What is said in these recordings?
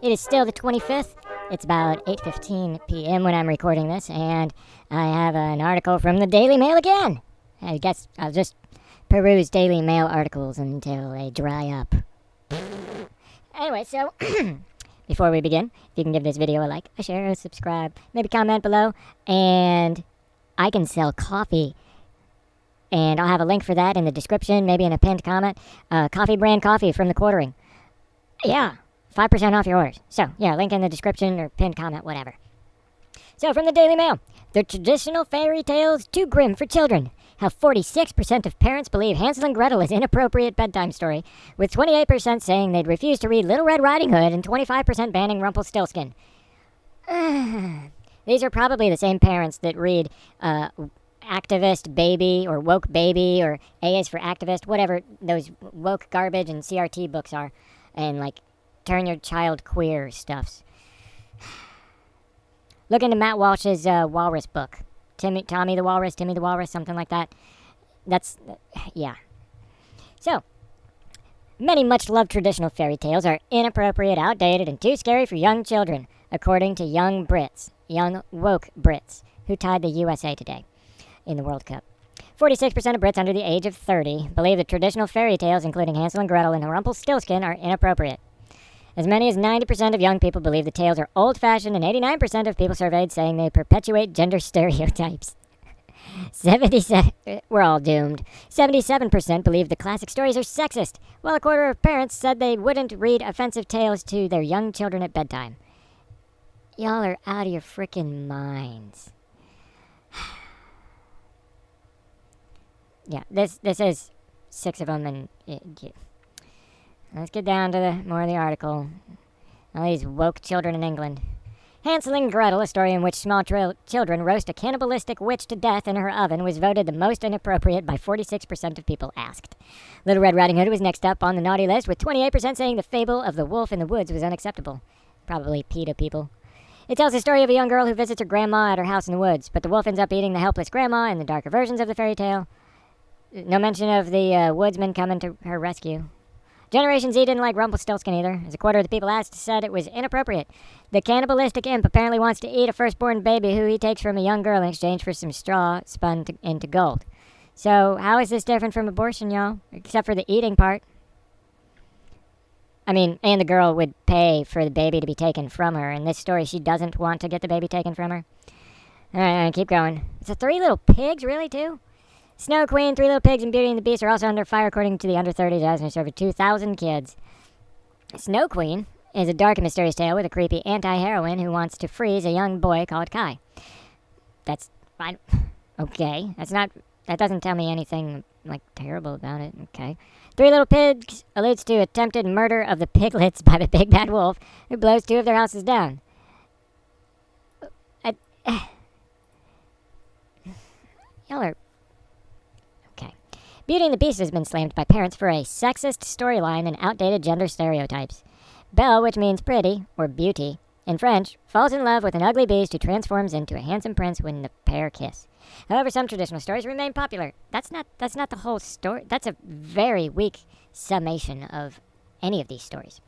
It is still the 25th. It's about 8:15 p.m. when I'm recording this, and I have an article from the Daily Mail again. I guess I'll just peruse Daily Mail articles until they dry up. Anyway, so before we begin, if you can give this video a like, a share, a subscribe, maybe comment below, and I can sell coffee. And I'll have a link for that in the description, maybe in a pinned comment. Coffee brand coffee from the Quartering. Yeah, 5% off your orders. So, yeah, link in the description or pinned comment, whatever. So, from the Daily Mail, the traditional fairy tales too grim for children. How 46% of parents believe Hansel and Gretel is inappropriate bedtime story, with 28% saying they'd refuse to read Little Red Riding Hood and 25% banning Rumpelstiltskin. These are probably the same parents that read Activist Baby or Woke Baby or A is for Activist, whatever those woke garbage and CRT books are, and like Turn Your Child Queer stuffs. Look into Matt Walsh's Walrus book. Tommy the Walrus, something like that. Yeah. So, many much-loved traditional fairy tales are inappropriate, outdated, and too scary for young children, according to young woke Brits, who tied the USA today in the World Cup. 46% of Brits under the age of 30 believe that traditional fairy tales, including Hansel and Gretel and Rumpelstiltskin, are inappropriate. As many as 90% of young people believe the tales are old-fashioned, and 89% of people surveyed saying they perpetuate gender stereotypes. We're all doomed. 77% believe the classic stories are sexist, while a quarter of parents said they wouldn't read offensive tales to their young children at bedtime. Y'all are out of your frickin' minds. Yeah, this is 6 of them, and let's get down to more of the article. All these woke children in England. Hansel and Gretel, a story in which small children roast a cannibalistic witch to death in her oven, was voted the most inappropriate by 46% of people asked. Little Red Riding Hood was next up on the naughty list, with 28% saying the fable of the wolf in the woods was unacceptable. Probably PETA people. It tells the story of a young girl who visits her grandma at her house in the woods, but the wolf ends up eating the helpless grandma in the darker versions of the fairy tale. No mention of the woodsman coming to her rescue. Generation Z didn't like Rumpelstiltskin either, as a quarter of the people asked said it was inappropriate. The cannibalistic imp apparently wants to eat a firstborn baby who he takes from a young girl in exchange for some straw spun into gold. So, how is this different from abortion, y'all? Except for the eating part. I mean, and the girl would pay for the baby to be taken from her. In this story, she doesn't want to get the baby taken from her. Alright, keep going. It's the 3 Little Pigs, really, too? Snow Queen, 3 Little Pigs, and Beauty and the Beast are also under fire, according to the under 30 dozen who serve 2,000 kids. Snow Queen is a dark and mysterious tale with a creepy anti-heroine who wants to freeze a young boy called Kai. That's fine. Okay. That doesn't tell me anything, like, terrible about it. Okay. 3 Little Pigs alludes to attempted murder of the piglets by the big bad wolf, who blows 2 of their houses down. Y'all are... Beauty and the Beast has been slammed by parents for a sexist storyline and outdated gender stereotypes. Belle, which means pretty, or beauty, in French, falls in love with an ugly beast who transforms into a handsome prince when the pair kiss. However, some traditional stories remain popular. That's not the whole story. That's a very weak summation of any of these stories.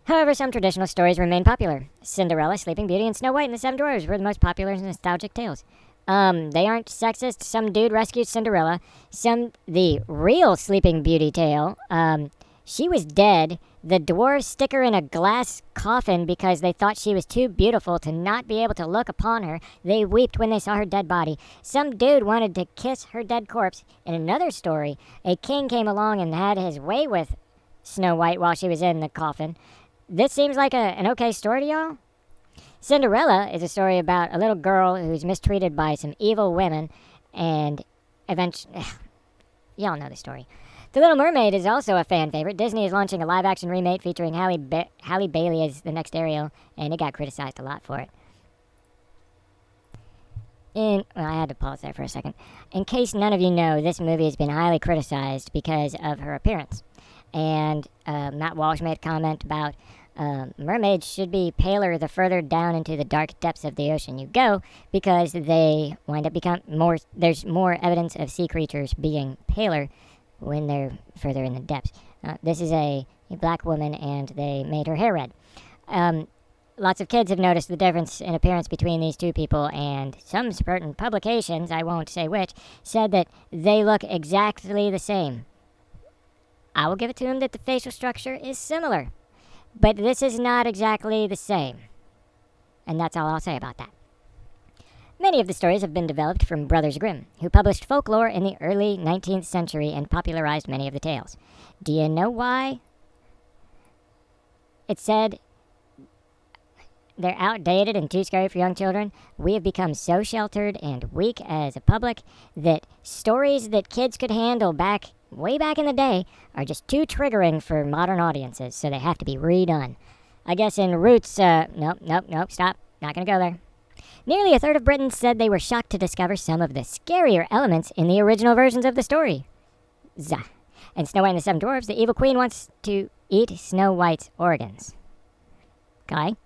However, some traditional stories remain popular. Cinderella, Sleeping Beauty, and Snow White and the 7 Dwarfs were the most popular and nostalgic tales. They aren't sexist. Some dude rescues Cinderella. The real Sleeping Beauty tale, she was dead. The dwarves stick her in a glass coffin because they thought she was too beautiful to not be able to look upon her. They wept when they saw her dead body. Some dude wanted to kiss her dead corpse. In another story, a king came along and had his way with Snow White while she was in the coffin. This seems like an okay story to y'all? Cinderella is a story about a little girl who's mistreated by some evil women, and eventually... Y'all know the story. The Little Mermaid is also a fan favorite. Disney is launching a live-action remake featuring Halle Bailey as the next Ariel, and it got criticized a lot for it. I had to pause there for a second. In case none of you know, this movie has been highly criticized because of her appearance. And Matt Walsh made a comment about mermaids should be paler the further down into the dark depths of the ocean you go, because they wind up there's more evidence of sea creatures being paler when they're further in the depths. This is a black woman, and they made her hair red. Lots of kids have noticed the difference in appearance between these two people, and some certain publications, I won't say which, said that they look exactly the same. I will give it to them that the facial structure is similar, but this is not exactly the same. And that's all I'll say about that. Many of the stories have been developed from Brothers Grimm, who published folklore in the early 19th century and popularized many of the tales. Do you know why? It said they're outdated and too scary for young children. We have become so sheltered and weak as a public that stories that kids could handle way back in the day are just too triggering for modern audiences, so they have to be redone. I guess in Roots, nope, stop. Not gonna go there. Nearly a third of Britons said they were shocked to discover some of the scarier elements in the original versions of the story. Zah. In Snow White and the Seven Dwarfs, the evil queen wants to eat Snow White's organs. Okay.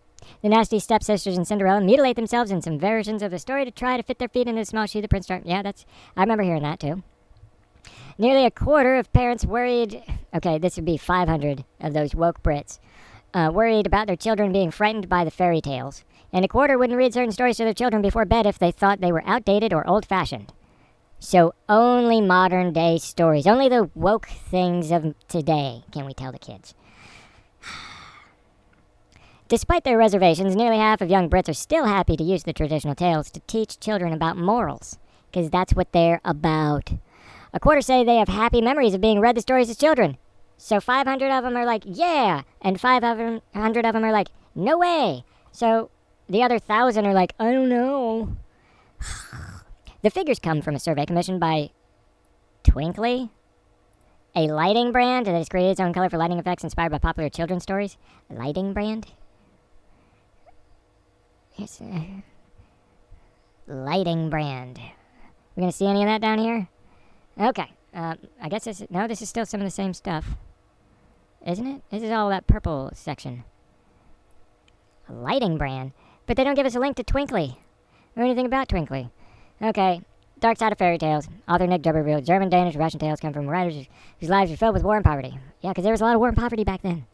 The nasty stepsisters in Cinderella mutilate themselves in some versions of the story to try to fit their feet into the small shoe the prince started. Yeah, I remember hearing that too. Nearly a quarter of parents worried, okay, this would be 500 of those woke Brits, worried about their children being frightened by the fairy tales. And a quarter wouldn't read certain stories to their children before bed if they thought they were outdated or old-fashioned. So only modern day stories, only the woke things of today can we tell the kids. Despite their reservations, nearly half of young Brits are still happy to use the traditional tales to teach children about morals, because that's what they're about. A quarter say they have happy memories of being read the stories as children. So 500 of them are like, yeah, and 500 of them are like, no way. So the other 1,000 are like, I don't know. The figures come from a survey commissioned by Twinkly, a lighting brand that has created its own color for lighting effects inspired by popular children's stories. Lighting brand? It's a lighting brand. We gonna see any of that down here? Okay. I guess this is still some of the same stuff. Isn't it? This is all that purple section. A lighting brand? But they don't give us a link to Twinkly or anything about Twinkly. Okay. Dark Side of Fairy Tales. Author Nick Druber revealed German, Danish, Russian tales come from writers whose lives were filled with war and poverty. Yeah, because there was a lot of war and poverty back then.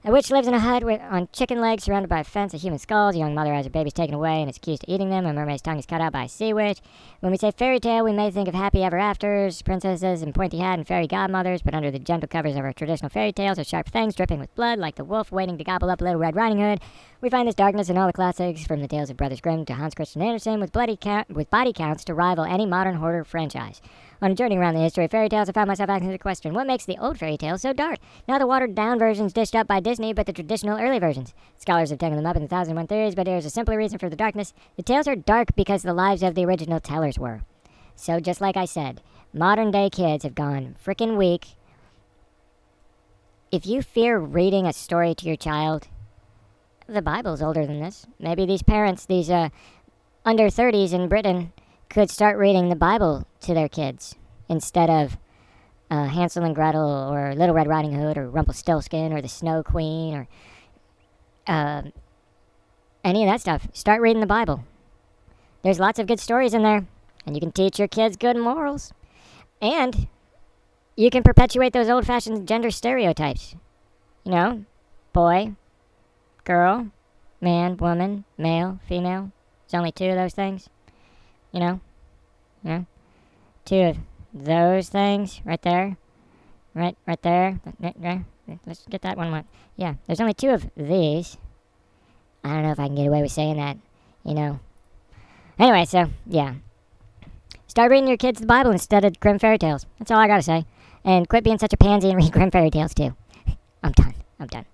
A witch lives in a hut on chicken legs surrounded by a fence of human skulls. A young mother has her babies taken away and is accused of eating them. A mermaid's tongue is cut out by a sea witch. When we say fairy tale, we may think of happy ever afters, princesses in pointy hat, and fairy godmothers, but under the gentle covers of our traditional fairy tales are sharp fangs dripping with blood, like the wolf waiting to gobble up Little Red Riding Hood. We find this darkness in all the classics, from the tales of Brothers Grimm to Hans Christian Andersen, with body counts to rival any modern horror franchise. On a journey around the history of fairy tales, I found myself asking the question, what makes the old fairy tales so dark? Not the watered-down versions dished up by Disney, but the traditional early versions. Scholars have taken them up in 1,001 theories, but there's a simpler reason for the darkness. The tales are dark because the lives of the original tellers were. So just like I said, modern-day kids have gone frickin' weak. If you fear reading a story to your child, the Bible's older than this. Maybe these parents, these under 30s in Britain, could start reading the Bible to their kids instead of Hansel and Gretel or Little Red Riding Hood or Rumpelstiltskin or the Snow Queen or any of that stuff. Start reading the Bible. There's lots of good stories in there, and you can teach your kids good morals. And you can perpetuate those old-fashioned gender stereotypes. You know, boy, girl, man, woman, male, female. There's only two of those things. You know? Yeah. Two of those things right there. Right there. Let's get that one. Yeah, there's only two of these. I don't know if I can get away with saying that, you know. Anyway, so, yeah. Start reading your kids the Bible instead of Grimm fairy tales. That's all I gotta say. And quit being such a pansy and read Grimm fairy tales, too. I'm done.